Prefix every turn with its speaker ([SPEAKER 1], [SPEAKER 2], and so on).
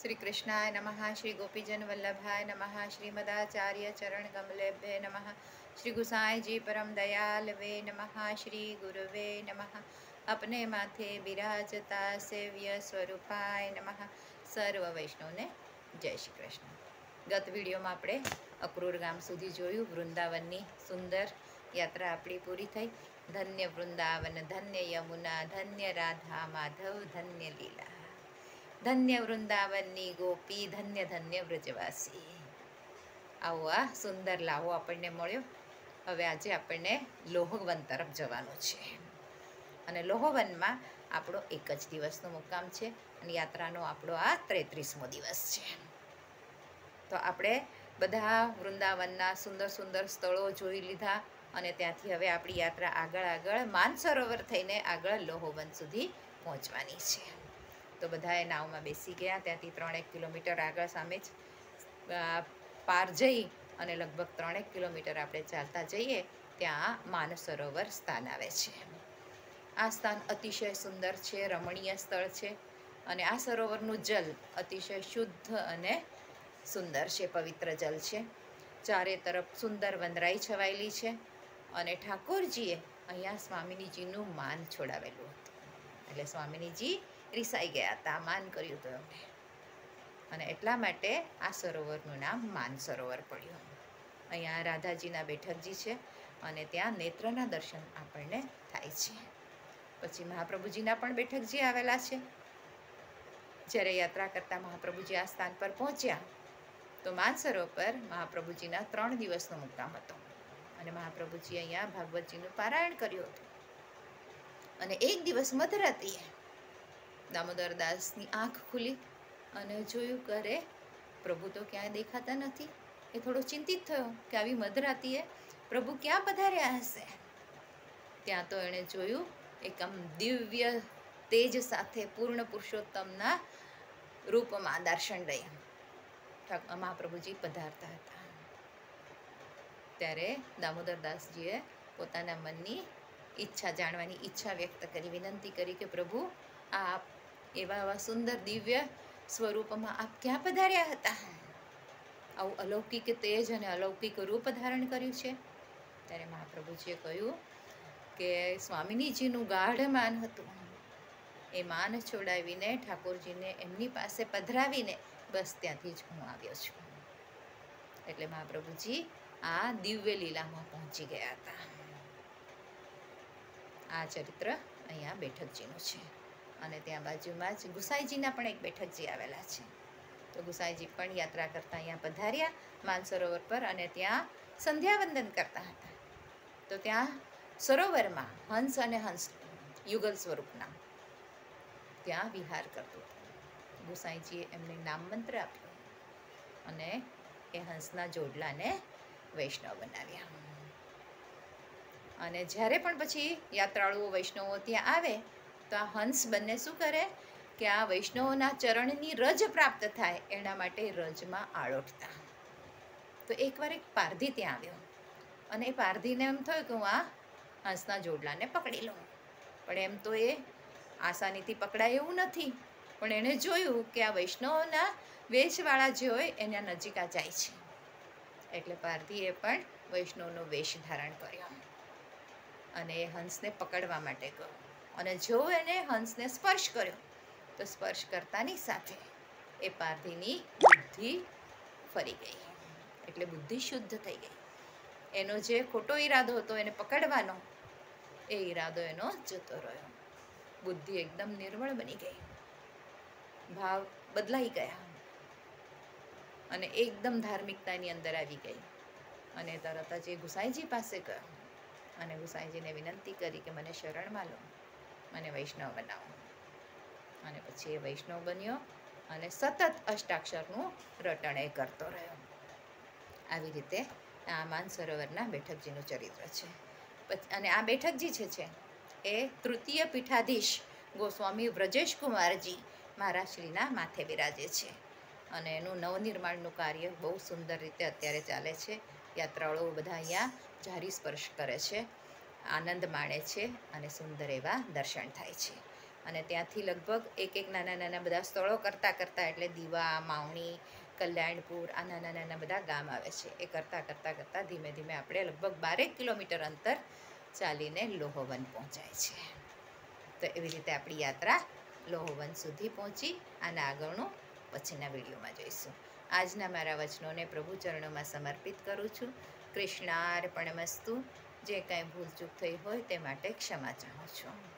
[SPEAKER 1] श्री कृष्णाय नमः। श्री गोपीजन वल्लभाय नमः। श्रीमदाचार्य चरण कमलेभ्ये नमः। श्री गुसाई जी परम दयाल वे नमः। श्री गुरुवे नमः। अपने माथे बिराजता सेव्य स्वरूपाय नमः। सर्व वैष्णवने जय श्री कृष्ण। गत विडियोमां आपणे अक्रूर गाम सुधी जोयुं। वृंदावननी सुंदर यात्रा आपणी पूरी थई। धन्य वृंदावन, धन्य यमुना, धन्य राधा माधव, धन्य लीला, धन्य वृंदावननी गोपी, धन्य धन्य व्रजवासी। આવો આ સુંદર લાવો આપણને મળ્યો। હવે આજે આપણને લોહવન તરફ જવાનું છે અને લોહવનમાં આપણો એક જ દિવસનો મુકામ છે અને યાત્રાનો આપણો આ 33મો દિવસ છે। તો આપણે બધા વૃંદાવનના સુંદર સુંદર સ્થળો જોઈ લીધા અને ત્યાંથી હવે આપણી યાત્રા આગળ માનસરોવર થઈને આગળ લોહવન સુધી પહોંચવાની છે। તો બધાએ નાવમાં બેસી ગયા। ત્યાંથી 3 કિલોમીટર આગળ સામે જ પાર જઈ અને લગભગ 3 કિલોમીટર આપણે ચાલતા જઈએ ત્યાં માનસરોવર સ્થાન આવે છે। આ સ્થાન અતિશય સુંદર છે, રમણીય સ્થળ છે અને આ સરોવરનું જલ અતિશય શુદ્ધ અને સુંદર છે, પવિત્ર જલ છે। ચારે તરફ સુંદર વનરાઈ છવાયેલી છે અને ઠાકોરજીએ અહીંયા સ્વામિનીજીનું માન છોડાવેલું હતું, એટલે સ્વામિનીજી રિસાઈ ગયા હતા, માન કર્યું હતું એમને અને એટલા માટે આ સરોવરનું નામ માનસરોવર પડ્યું। અહીંયા રાધાજીના બેઠકજી છે અને ત્યાં નેત્રના દર્શન આપણને થાય છે। પછી મહાપ્રભુજીના પણ બેઠકજી આવેલા છે। જ્યારે યાત્રા કરતા મહાપ્રભુજી આ સ્થાન પર પહોંચ્યા તો માનસરોવર પર મહાપ્રભુજીના 3 દિવસનો મુકામ હતો અને મહાપ્રભુજી અહીંયા ભાગવતજીનું પારાયણ કર્યું હતું અને એક દિવસ મધરાત્રિએ દામોદરદાસની આંખ ખુલી અને જોયું કરે પ્રભુ તો ક્યાંય દેખાતા નથી। એ થોડો ચિંતિત થયો કે આવી મધરાત્રિએ પ્રભુ ક્યાં પધાર્યા હશે। ત્યાં તો એણે જોયું એક આમ દિવ્ય તેજ સાથે પૂર્ણ પુરુષોત્તમના રૂપમાં દર્શન રહ્યા મહાપ્રભુજી પધારતા હતા। ત્યારે દામોદરદાસજીએ પોતાના મનની ઈચ્છા જાણવાની ઈચ્છા વ્યક્ત કરી, વિનંતી કરી કે પ્રભુ આપ એવા સુંદર દિવ્ય સ્વરૂપમાં આપ ક્યાં પધાર્યા હતા? આવું અલૌકિક તેજ અને અલૌકિક રૂપ ધારણ કર્યું છે। ત્યારે મહાપ્રભુજીએ કહ્યું કે સ્વામિનીજીનું ગાઢ માન હતું, એ માન છોડાવીને ઠાકોરજીને એમની પાસે પધરાવીને બસ ત્યાંથી જ હું આવ્યો છું। એટલે મહાપ્રભુજી આ દિવ્ય લીલામાં પહોંચી ગયા હતા। આ ચરિત્ર અહીંયા બેઠકજીનું છે અને ત્યાં બાજુમાં જ ગુસાઈજીના પણ એક બેઠકજી આવેલા છે। તો ગુસાઈજી પણ યાત્રા કરતા અહીંયા પધાર્યા માનસરોવર પર અને ત્યાં સંધ્યાવંદન કરતા હતા। તો ત્યાં સરોવરમાં હંસ અને હંસ યુગલ સ્વરૂપના ત્યાં વિહાર કરતો હતો। ગુસાઈજીએ એમને નામ મંત્ર આપ્યો અને એ હંસના જોડલાને વૈષ્ણવ બનાવ્યા। અને જ્યારે પણ પછી યાત્રાળુઓ વૈષ્ણવો ત્યાં આવે તો આ હંસ બંને શું કરે કે આ વૈષ્ણવોના ચરણની રજ પ્રાપ્ત થાય એના માટે રજમાં આળોટતા। તો એકવાર એક પારધી ત્યાં આવ્યો અને એ પારધીને એમ થયું કે હું આ હંસના જોડલાને પકડી લઉં, પણ એમ તો એ આસાનીથી પકડાય એવું નથી, પણ એણે જોયું કે આ વૈષ્ણવોના વેશવાળા જે હોય એના નજીક જાય છે, એટલે પારધીએ પણ વૈષ્ણવનો વેશ ધારણ કર્યો અને એ હંસને પકડવા માટે ગયો અને જો એને હંસને સ્પર્શ કર્યો તો સ્પર્શ કરતાની સાથે એ પારધીની બુદ્ધિ ફરી ગઈ, એટલે બુદ્ધિ શુદ્ધ થઈ ગઈ। એનો જે ખોટો ઈરાદો હતો એને પકડવાનો, એ ઈરાદો એનો જતો રહ્યો, બુદ્ધિ એકદમ નિર્મળ બની ગઈ, ભાવ બદલાઈ ગયા અને એકદમ ધાર્મિકતાની અંદર આવી ગઈ અને તરત જ એ ગુસાઈજી પાસે ગયો અને ગુસાઈજીને વિનંતી કરી કે મને શરણમાં લો, મને વૈષ્ણવ બનાવો અને પછી એ વૈષ્ણવ બન્યો અને સતત અષ્ટાક્ષરનું રટણ એ કરતો રહ્યો। આવી રીતે આ માનસરોવરના બેઠકજીનું ચરિત્ર છે। અને આ બેઠકજી છે એ તૃતીય પીઠાધીશ ગોસ્વામી વ્રજેશ કુમારજી મહારાજશ્રીના માથે બિરાજે છે અને એનું નવનિર્માણનું કાર્ય બહુ સુંદર રીતે અત્યારે ચાલે છે। યાત્રાળુઓ બધા અહીંયા જારી સ્પર્શ કરે છે, આનંદ માણે છે અને સુંદર એવા દર્શન થાય છે। અને ત્યાંથી લગભગ એક નાના નાના બધા સ્થળો કરતાં એટલે દીવા, માવણી, કલ્યાણપુર, આ નાના નાના બધા ગામ આવે છે. એ કરતાં ધીમે ધીમે આપણે લગભગ 12 કિલોમીટર અંતર ચાલીને લોહવન પહોંચાય છે. તો એવી રીતે આપણી યાત્રા લોહવન સુધી પહોંચી. આના આગળનું પછીના વિડીયોમાં જોઈશું. આજના મારા વચનોને પ્રભુ ચરણોમાં સમર્પિત કરું છું. કૃષ્ણાર્પણમસ્તુ. જે કાંઈ ભૂલચૂક થઈ હોય તે માટે ક્ષમા ચાહું છું.